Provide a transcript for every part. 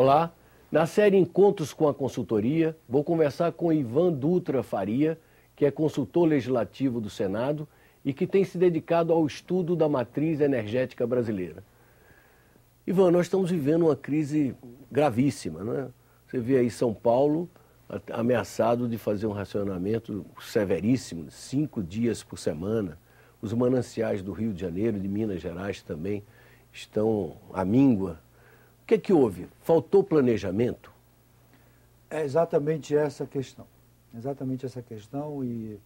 Olá, na série Encontros com a Consultoria, vou conversar com Ivan Dutra Faria, que é consultor legislativo do Senado e que tem se dedicado ao estudo da matriz energética brasileira. Ivan, nós estamos vivendo uma crise gravíssima, né? Você vê aí São Paulo ameaçado de fazer um racionamento severíssimo, 5 dias por semana. Os mananciais do Rio de Janeiro, de Minas Gerais também estão à míngua. O que é que houve? Faltou planejamento? É exatamente essa questão. Exatamente essa questão e,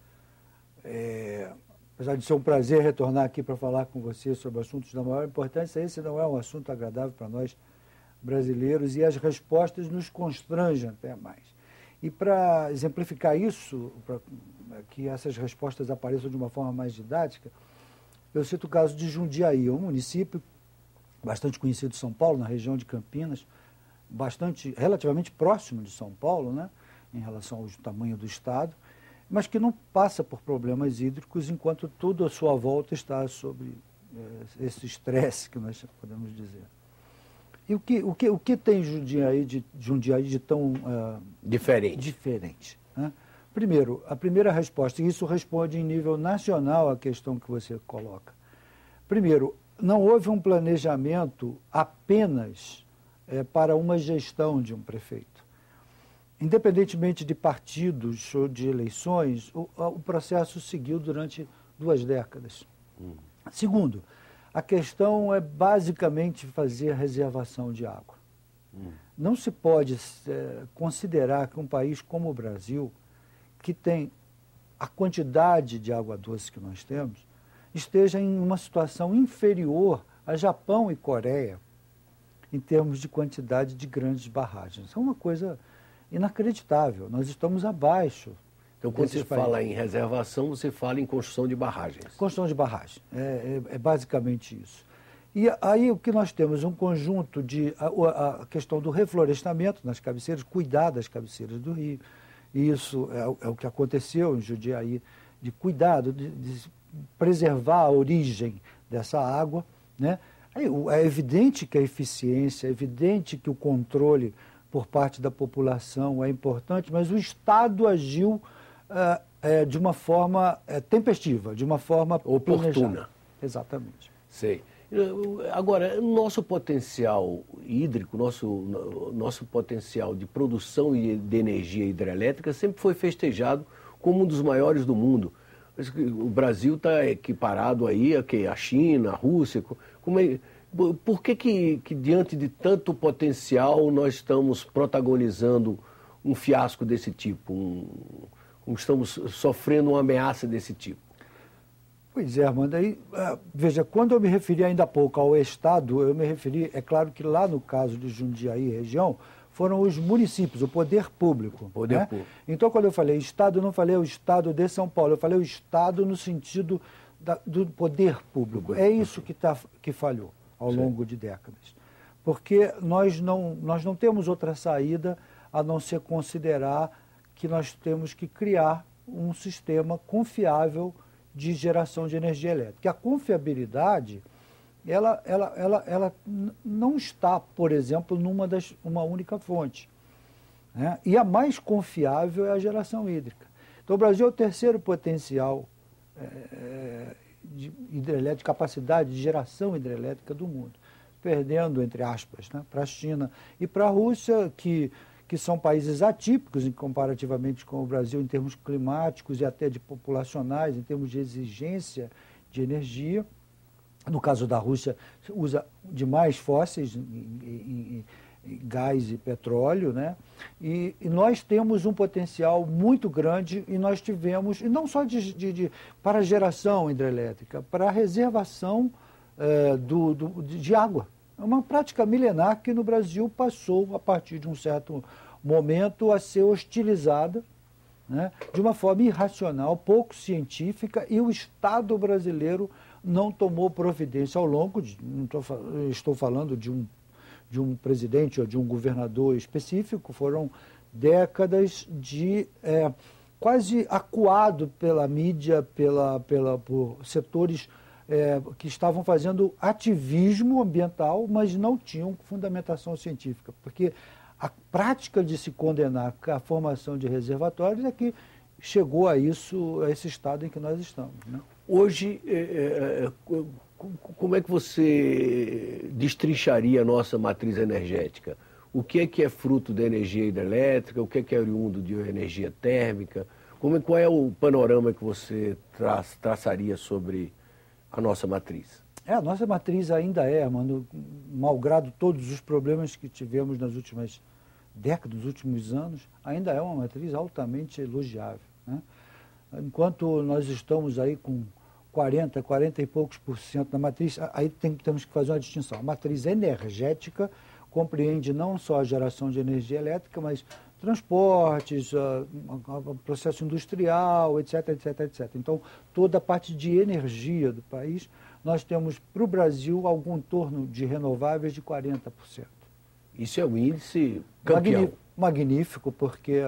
apesar de ser um prazer retornar aqui para falar com você sobre assuntos da maior importância, esse não é um assunto agradável para nós brasileiros e as respostas nos constrangem até mais. E para exemplificar isso, para que essas respostas apareçam de uma forma mais didática, eu cito o caso de Jundiaí, um município bastante conhecido de São Paulo, na região de Campinas, relativamente próximo de São Paulo, né, em relação ao tamanho do estado, mas que não passa por problemas hídricos enquanto tudo à sua volta está sob esse estresse que nós podemos dizer. E o que tem Jundiaí de tão diferente? Né? Primeiro, a primeira resposta, e isso responde em nível nacional à questão que você coloca. Primeiro, não houve um planejamento apenas para uma gestão de um prefeito. Independentemente de partidos ou de eleições, o processo seguiu durante 2 décadas. Segundo, a questão é basicamente fazer reservação de água. Não se pode considerar que um país como o Brasil, que tem a quantidade de água doce que nós temos, esteja em uma situação inferior a Japão e Coreia, em termos de quantidade de grandes barragens. Isso é uma coisa inacreditável. Nós estamos abaixo. Então, quando você fala em reservação, você fala em construção de barragens. Construção de barragem. É basicamente isso. E aí o que nós temos? Um conjunto de... A questão do reflorestamento nas cabeceiras, cuidar das cabeceiras do rio. E isso é o que aconteceu em Jundiaí, de cuidado, de preservar a origem dessa água, né? É evidente que a eficiência, é evidente que o controle por parte da população é importante, mas o Estado agiu de uma forma tempestiva, de uma forma oportuna. Planejada. Exatamente. Sei. Agora, nosso potencial hídrico, nosso potencial de produção de energia hidrelétrica sempre foi festejado como um dos maiores do mundo. O Brasil está equiparado aí a China, a Rússia. Por que diante de tanto potencial nós estamos protagonizando um fiasco desse tipo? Estamos sofrendo uma ameaça desse tipo? Pois é, Armando. Veja, quando eu me referi ainda há pouco ao Estado, eu me referi, é claro que lá no caso de Jundiaí região, foram os municípios, o poder público. Público. Então, quando eu falei Estado, eu não falei o Estado de São Paulo, eu falei o Estado no sentido do poder público. É isso que falhou ao longo de décadas. Porque nós não temos outra saída a não ser considerar que nós temos que criar um sistema confiável de geração de energia elétrica. A confiabilidade, ela não está, por exemplo, uma única fonte, né? E a mais confiável é a geração hídrica. Então, o Brasil é o terceiro potencial de hidrelétrica, capacidade de geração hidrelétrica do mundo, perdendo, entre aspas, né, para a China e para a Rússia, que são países atípicos comparativamente com o Brasil em termos climáticos e até de populacionais, em termos de exigência de energia. No caso da Rússia, usa demais fósseis, gás e petróleo, né? E nós temos um potencial muito grande e nós tivemos, e não só para geração hidrelétrica, para a reservação de água. É uma prática milenar que no Brasil passou, a partir de um certo momento, a ser hostilizada, né, de uma forma irracional, pouco científica, e o Estado brasileiro não tomou providência ao longo de... estou falando de um presidente ou de um governador específico, foram décadas de quase acuado pela mídia, por setores que estavam fazendo ativismo ambiental, mas não tinham fundamentação científica, porque a prática de se condenar a formação de reservatórios é que chegou a isso, a esse estado em que nós estamos, né? Hoje, como é que você destrincharia a nossa matriz energética? O que é fruto da energia hidrelétrica? O que é oriundo de energia térmica? Qual é o panorama que você traçaria sobre a nossa matriz? A nossa matriz ainda Armando, malgrado todos os problemas que tivemos nas últimas décadas, nos últimos anos, ainda é uma matriz altamente elogiável, né? Enquanto nós estamos aí com 40 e poucos % da matriz, aí temos que fazer uma distinção. A matriz energética compreende não só a geração de energia elétrica, mas transportes, processo industrial, etc. Então, toda a parte de energia do país, nós temos para o Brasil algo em torno de renováveis de 40%. Isso é um índice campeão. Magnífico, porque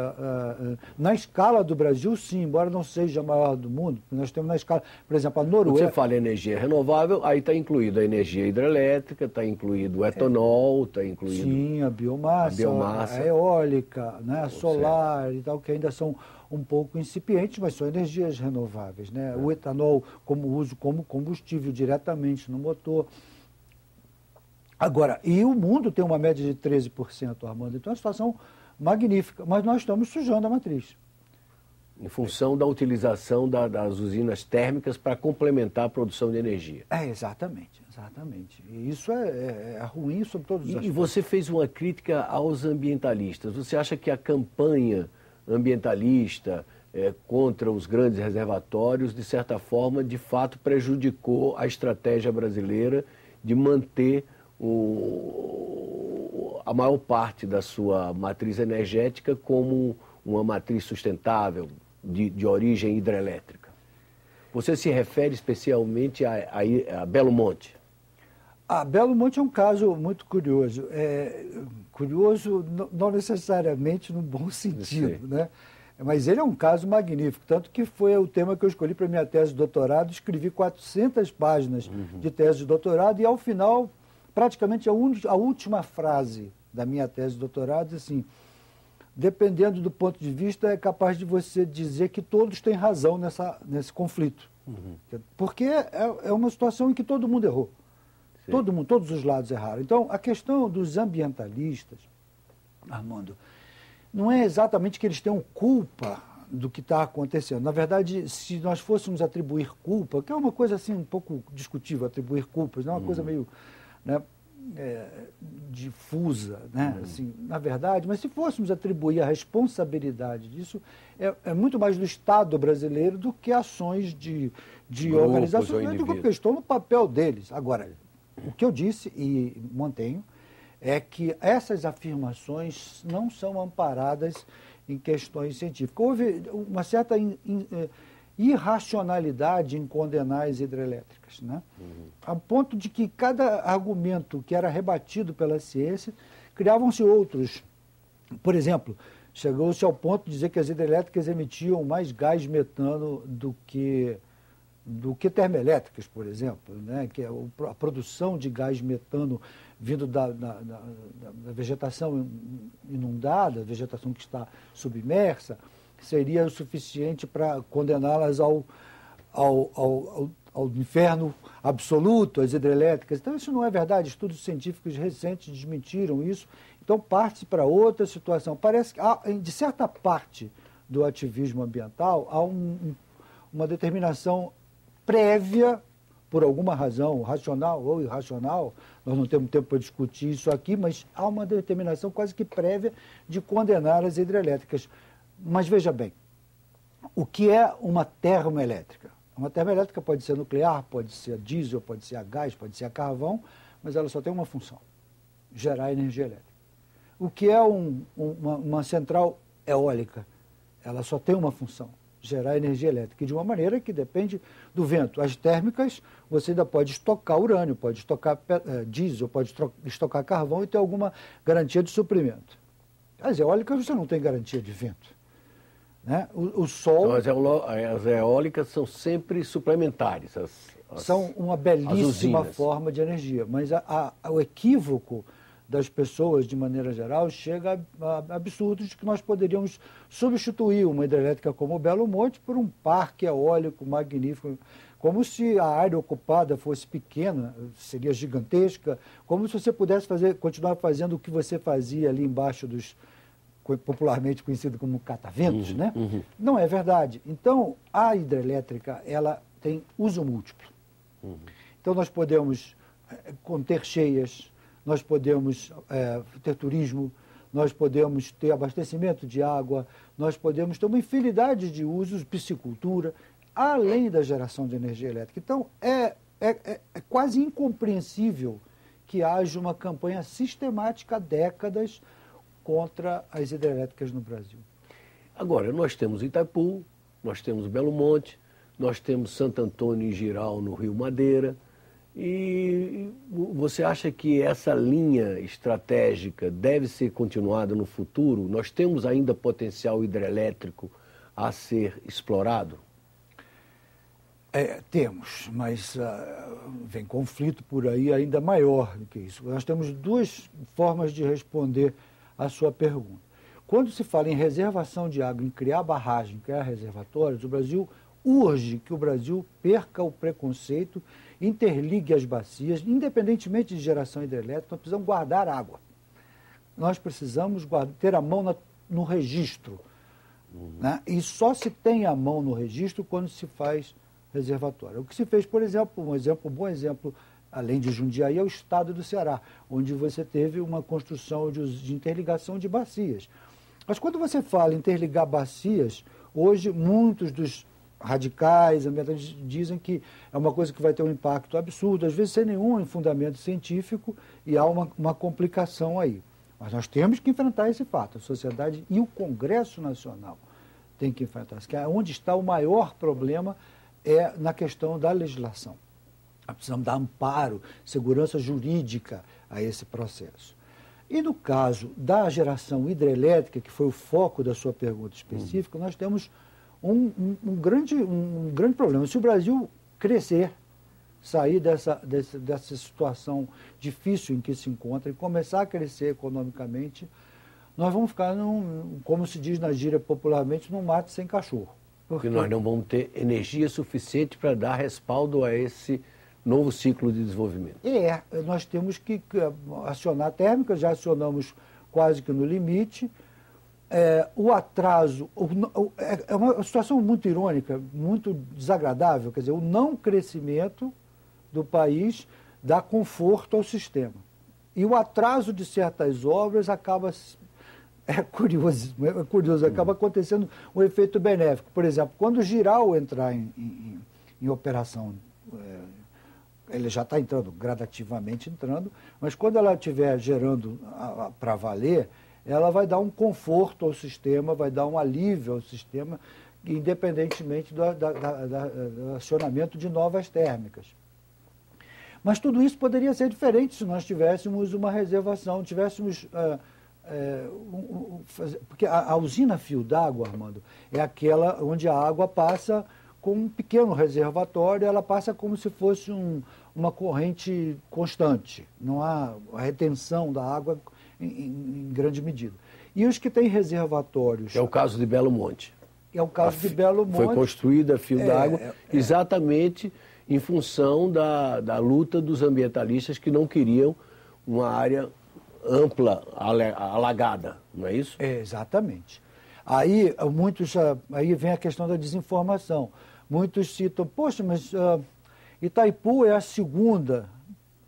na escala do Brasil, sim, embora não seja a maior do mundo, nós temos na escala, por exemplo, a Noruega... Quando você fala em energia renovável, aí está incluído a energia hidrelétrica, está incluído o etanol, está incluído... Sim, a biomassa, a eólica, né, a solar e tal, que ainda são um pouco incipientes, mas são energias renováveis, né? O etanol como uso como combustível diretamente no motor. Agora, e o mundo tem uma média de 13%, Armando, então é uma situação magnífica, mas nós estamos sujando a matriz. Em função da utilização das usinas térmicas para complementar a produção de energia. Exatamente. E isso é ruim sobre todos os aspectos. E você fez uma crítica aos ambientalistas. Você acha que a campanha ambientalista contra os grandes reservatórios, de certa forma, de fato prejudicou a estratégia brasileira de manter a maior parte da sua matriz energética como uma matriz sustentável, de origem hidrelétrica? Você se refere especialmente a Belo Monte? Belo Monte é um caso muito curioso. Curioso não necessariamente no bom sentido, né? Mas ele é um caso magnífico, tanto que foi o tema que eu escolhi para minha tese de doutorado. Escrevi 400 páginas de tese de doutorado e, ao final, praticamente a última frase da minha tese de doutorado, assim, dependendo do ponto de vista, é capaz de você dizer que todos têm razão nesse conflito. Porque é uma situação em que todo mundo errou. Todos os lados erraram. Então, a questão dos ambientalistas, Armando, não é exatamente que eles tenham culpa do que está acontecendo. Na verdade, se nós fôssemos atribuir culpa, que é uma coisa assim um pouco discutível, atribuir culpas, não é uma coisa meio, né, difusa, né? Assim, na verdade, mas se fôssemos atribuir a responsabilidade disso, é muito mais do Estado brasileiro do que ações de organizações, do que estão no papel deles. Agora, o que eu disse e mantenho é que essas afirmações não são amparadas em questões científicas. Houve uma certa irracionalidade em condenar as hidrelétricas, né? A ponto de que cada argumento que era rebatido pela ciência, criavam-se outros. Por exemplo, chegou-se ao ponto de dizer que as hidrelétricas emitiam mais gás metano do que termoelétricas, por exemplo, né? Que é a produção de gás metano vindo da vegetação inundada, vegetação que está submersa, seria o suficiente para condená-las ao inferno absoluto, as hidrelétricas. Então, isso não é verdade. Estudos científicos recentes desmentiram isso. Então, parte para outra situação. Parece que, de certa parte do ativismo ambiental, há uma determinação prévia, por alguma razão, racional ou irracional, nós não temos tempo para discutir isso aqui, mas há uma determinação quase que prévia de condenar as hidrelétricas. Mas veja bem, o que é uma termoelétrica? Uma termoelétrica pode ser nuclear, pode ser a diesel, pode ser a gás, pode ser a carvão, mas ela só tem uma função: gerar energia elétrica. O que é uma central eólica? Ela só tem uma função: gerar energia elétrica, e de uma maneira que depende do vento. As térmicas, você ainda pode estocar urânio, pode estocar diesel, pode estocar carvão e ter alguma garantia de suprimento. As eólicas, você não tem garantia de vento. Né? O sol... Então, as eólicas são sempre suplementares. São uma belíssima forma de energia, mas o equívoco das pessoas, de maneira geral, chega a absurdos de que nós poderíamos substituir uma hidrelétrica como o Belo Monte por um parque eólico magnífico, como se a área ocupada fosse pequena, seria gigantesca, como se você pudesse continuar fazendo o que você fazia ali embaixo dos, popularmente conhecido como cataventos, né? Não é verdade. Então, a hidrelétrica, ela tem uso múltiplo. Então, nós podemos conter cheias, nós podemos ter turismo, nós podemos ter abastecimento de água, nós podemos ter uma infinidade de usos, piscicultura, além da geração de energia elétrica. Então, é quase incompreensível que haja uma campanha sistemática há décadas contra as hidrelétricas no Brasil. Agora, nós temos Itaipu, nós temos Belo Monte, nós temos Santo Antônio e Jirau no Rio Madeira. E você acha que essa linha estratégica deve ser continuada no futuro? Nós temos ainda potencial hidrelétrico a ser explorado? Temos, mas vem conflito por aí ainda maior do que isso. Nós temos duas formas de responder à sua pergunta. Quando se fala em reservação de água, em criar barragem, criar reservatórios, o Brasil urge que o Brasil perca o preconceito, interligue as bacias, independentemente de geração hidrelétrica, nós precisamos guardar água. Nós precisamos ter a mão no registro. Né? E só se tem a mão no registro quando se faz reservatório. O que se fez, por exemplo, um bom exemplo, além de Jundiaí, é o estado do Ceará, onde você teve uma construção de interligação de bacias. Mas quando você fala em interligar bacias, hoje muitos dos radicais, ambientalistas, dizem que é uma coisa que vai ter um impacto absurdo, às vezes sem nenhum fundamento científico, e há uma complicação aí. Mas nós temos que enfrentar esse fato, a sociedade e o Congresso Nacional têm que enfrentar isso, que é onde está o maior problema na questão da legislação. Nós precisamos dar amparo, segurança jurídica a esse processo. E no caso da geração hidrelétrica, que foi o foco da sua pergunta específica, nós temos um grande problema. Se o Brasil crescer, sair dessa situação difícil em que se encontra e começar a crescer economicamente, nós vamos ficar, como se diz na gíria popularmente, num mato sem cachorro. Porque nós não vamos ter energia suficiente para dar respaldo a esse novo ciclo de desenvolvimento. Nós temos que acionar a térmica, já acionamos quase que no limite. O atraso é uma situação muito irônica, muito desagradável, quer dizer, o não crescimento do país dá conforto ao sistema. E o atraso de certas obras acaba... É curioso, acaba acontecendo um efeito benéfico. Por exemplo, quando o Jirau entrar em operação, ele já está entrando, gradativamente entrando, mas quando ela estiver gerando para valer, ela vai dar um conforto ao sistema, vai dar um alívio ao sistema, independentemente do acionamento de novas térmicas. Mas tudo isso poderia ser diferente se nós tivéssemos uma reservação, tivéssemos... porque a usina fio d'água, Armando, é aquela onde a água passa com um pequeno reservatório, ela passa como se fosse uma corrente constante, não há a retenção da água em grande medida. E os que têm reservatórios... É o caso de Belo Monte. É o caso de Belo Monte. Foi construída a fio d'água exatamente em função da luta dos ambientalistas que não queriam uma área ampla, alagada, não é isso? Exatamente. Aí vem a questão da desinformação. Muitos citam, poxa, mas Itaipu é a segunda,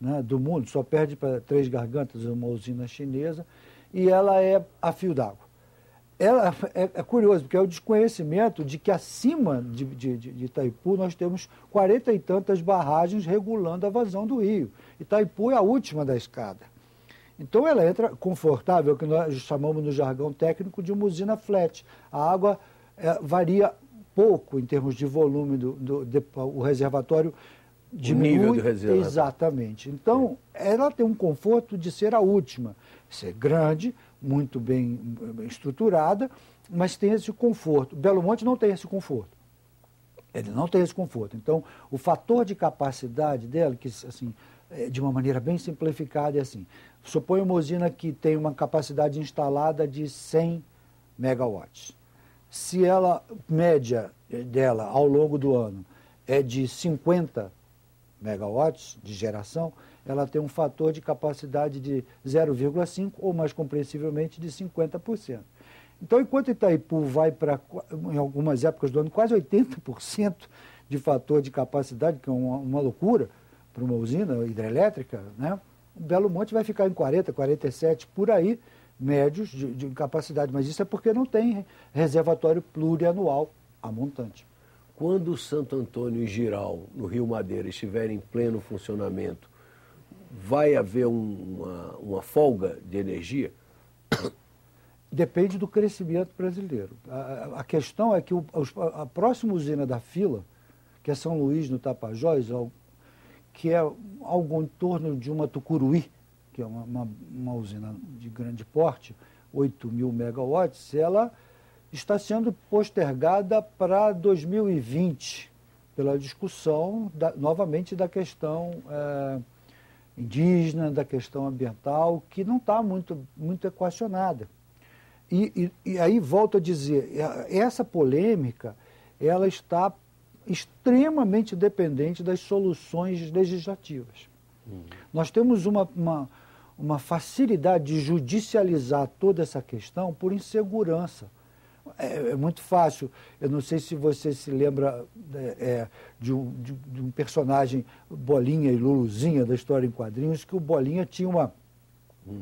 né, do mundo, só perde para Três Gargantas, uma usina chinesa, e ela é a fio d'água. É curioso, porque é o desconhecimento de que acima de Itaipu nós temos 40 e tantas barragens regulando a vazão do rio. Itaipu é a última da escada. Então ela entra confortável, que nós chamamos no jargão técnico de uma usina flat. A água varia pouco em termos de volume, o reservatório diminui. O nível do reservatório. Exatamente. Então ela tem um conforto de ser a última, ser grande, muito bem estruturada mas tem esse conforto. Belo Monte não tem esse conforto. Ele não tem esse conforto. Então, o fator de capacidade dela, que assim, de uma maneira bem simplificada, é assim: supõe uma usina que tem uma capacidade instalada de 100 megawatts. Se ela, média dela ao longo do ano é de 50 megawatts de geração, ela tem um fator de capacidade de 0,5 ou, mais compreensivelmente, de 50%. Então, enquanto Itaipu vai para, em algumas épocas do ano, quase 80% de fator de capacidade, que é uma loucura para uma usina hidrelétrica, né? O Belo Monte vai ficar em 40, 47, por aí, médios de capacidade. Mas isso é porque não tem reservatório plurianual a montante. Quando o Santo Antônio e Jirau, no Rio Madeira, estiverem em pleno funcionamento, vai haver uma folga de energia? Depende do crescimento brasileiro. A questão é que a próxima usina da fila, que é São Luís, no Tapajós, que é algo em torno de uma Tucuruí, que é uma usina de grande porte, 8.000 megawatts, ela está sendo postergada para 2020, pela discussão, novamente, da questão indígena, da questão ambiental, que não está muito equacionada. E aí, volto a dizer, essa polêmica, ela está extremamente dependente das soluções legislativas. Nós temos uma facilidade de judicializar toda essa questão por insegurança. É muito fácil. Eu não sei se você se lembra de um personagem, Bolinha e Luluzinha, da história em quadrinhos, que o Bolinha tinha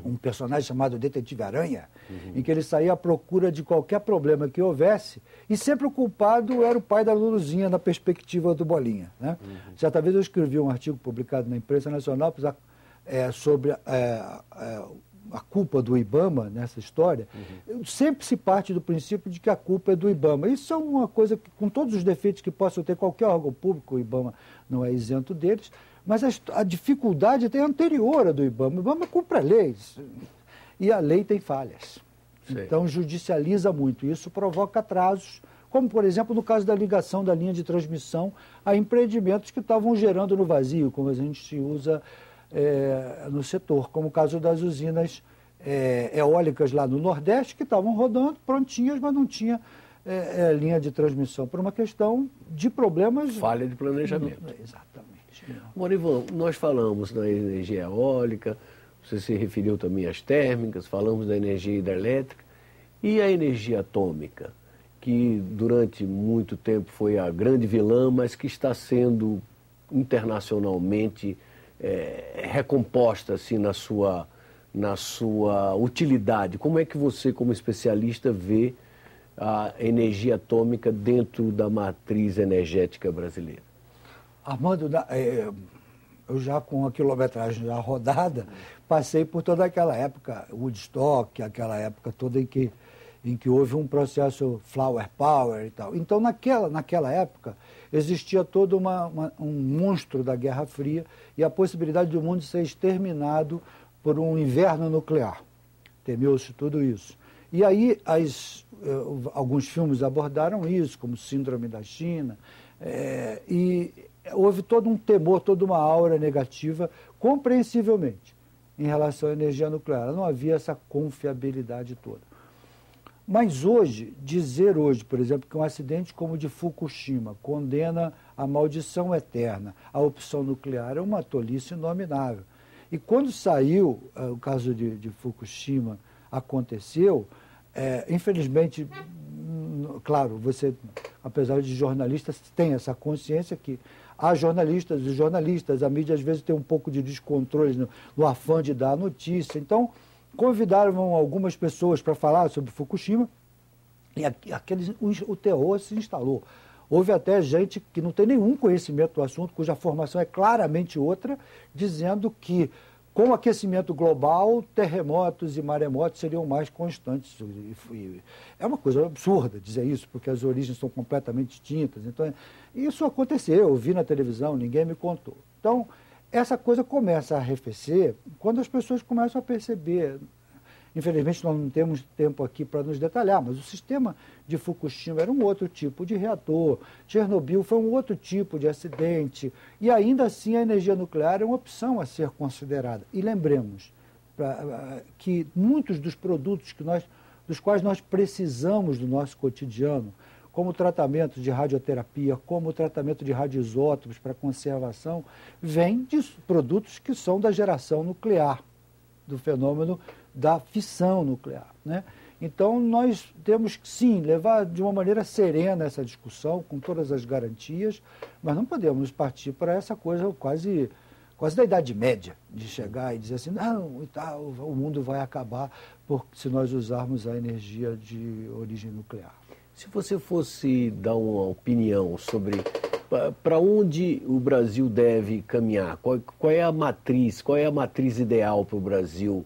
um personagem chamado Detetive Aranha, em que ele saía à procura de qualquer problema que houvesse, e sempre o culpado era o pai da Luluzinha, na perspectiva do Bolinha, né? Certa vez eu escrevi um artigo publicado na imprensa nacional sobre a culpa do IBAMA nessa história. Sempre se parte do princípio de que a culpa é do IBAMA. Isso é uma coisa que, com todos os defeitos que possa ter qualquer órgão público, o IBAMA não é isento deles, mas a dificuldade é anterior à do IBAMA. O IBAMA cumpre a lei, e a lei tem falhas. Sim. Então, judicializa muito. Isso provoca atrasos, como, por exemplo, no caso da ligação da linha de transmissão a empreendimentos que estavam gerando no vazio, como a gente usa no setor, como o caso das usinas eólicas lá no Nordeste, que estavam rodando prontinhas, mas não tinha linha de transmissão, por uma questão de problemas... Falha de planejamento. Exatamente. Morivan, nós falamos da energia eólica, você se referiu também às térmicas, falamos da energia hidrelétrica e a energia atômica, que durante muito tempo foi a grande vilã, mas que está sendo internacionalmente recomposta assim, na sua utilidade. Como é que você, como especialista, vê a energia atômica dentro da matriz energética brasileira? Armando, eu já com a quilometragem já rodada, passei por toda aquela época, Woodstock, aquela época toda em que houve um processo Flower Power e tal. Então, naquela época, existia todo um monstro da Guerra Fria e a possibilidade do mundo ser exterminado por um inverno nuclear. Temeu-se tudo isso. E aí, alguns filmes abordaram isso, como Síndrome da China, e houve todo um temor, toda uma aura negativa, compreensivelmente, em relação à energia nuclear. Não havia essa confiabilidade toda. Mas dizer hoje, por exemplo, que um acidente como o de Fukushima condena a maldição eterna, a opção nuclear, é uma tolice inominável. E quando saiu, o caso de Fukushima aconteceu, infelizmente, claro, você, apesar de jornalistas, tem essa consciência que há jornalistas e jornalistas, a mídia às vezes tem um pouco de descontrole no afã de dar a notícia. Então, convidaram algumas pessoas para falar sobre Fukushima e o terror se instalou. Houve até gente que não tem nenhum conhecimento do assunto, cuja formação é claramente outra, dizendo que com o aquecimento global, terremotos e maremotos seriam mais constantes. É uma coisa absurda dizer isso, porque as origens são completamente distintas. Então, isso aconteceu, eu vi na televisão, ninguém me contou. Então, essa coisa começa a arrefecer quando as pessoas começam a perceber Infelizmente, nós não temos tempo aqui para nos detalhar, mas o sistema de Fukushima era um outro tipo de reator, Chernobyl foi um outro tipo de acidente, e ainda assim a energia nuclear é uma opção a ser considerada. E lembremos que muitos dos produtos dos quais nós precisamos do nosso cotidiano, como o tratamento de radioterapia, como o tratamento de radioisótopos para conservação, vem de produtos que são da geração nuclear, do fenômeno da fissão nuclear, né? Então, nós temos que, sim, levar de uma maneira serena essa discussão, com todas as garantias, mas não podemos partir para essa coisa quase da Idade Média, de chegar e dizer assim, não, o mundo vai acabar se nós usarmos a energia de origem nuclear. Se você fosse dar uma opinião sobre para onde o Brasil deve caminhar, qual é a matriz ideal para o Brasil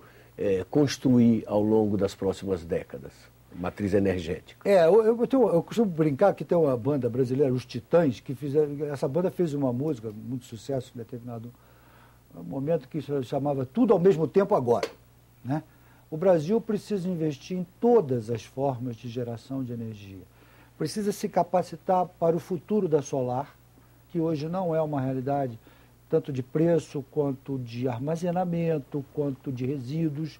construir ao longo das próximas décadas? Matriz energética. Eu costumo brincar que tem uma banda brasileira, os Titãs, essa banda fez uma música, muito sucesso em determinado momento, que se chamava Tudo ao Mesmo Tempo Agora, né? O Brasil precisa investir em todas as formas de geração de energia. Precisa se capacitar para o futuro da solar, que hoje não é uma realidade, tanto de preço, quanto de armazenamento, quanto de resíduos,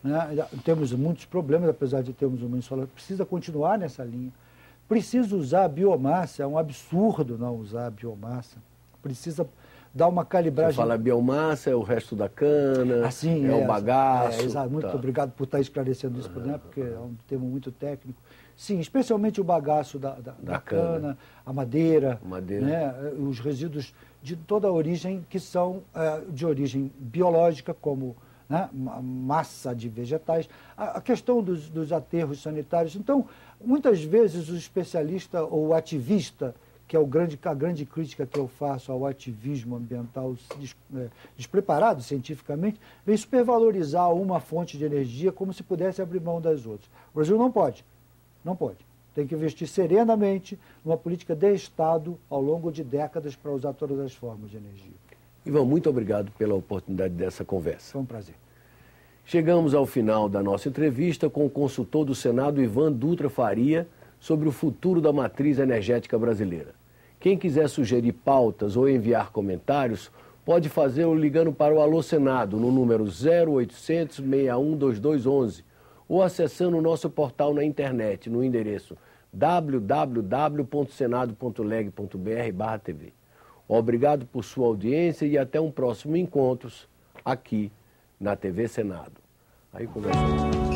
né? Temos muitos problemas, apesar de termos uma solar. Precisa continuar nessa linha. Precisa usar a biomassa, é um absurdo não usar a biomassa. Precisa dar uma calibragem. Você fala biomassa, é o resto da cana, o bagaço. Exato. Muito obrigado por estar esclarecendo isso, né? Porque é um termo muito técnico. Sim, especialmente o bagaço da cana, a madeira. Né? Os resíduos de toda a origem, que são de origem biológica, como, né, massa de vegetais. A questão dos aterros sanitários. Então, muitas vezes o especialista ou o ativista, que é a grande crítica que eu faço ao ativismo ambiental despreparado cientificamente, vem supervalorizar uma fonte de energia como se pudesse abrir mão das outras. O Brasil não pode. Não pode. Tem que investir serenamente numa política de Estado ao longo de décadas para usar todas as formas de energia. Ivan, muito obrigado pela oportunidade dessa conversa. Foi um prazer. Chegamos ao final da nossa entrevista com o consultor do Senado, Ivan Dutra Faria, sobre o futuro da matriz energética brasileira. Quem quiser sugerir pautas ou enviar comentários, pode fazê-lo ligando para o Alô Senado, no número 0800 61 2211, ou acessando o nosso portal na internet, no endereço www.senado.leg.br/TV. Obrigado por sua audiência e até um próximo encontro aqui na TV Senado. Aí conversamos.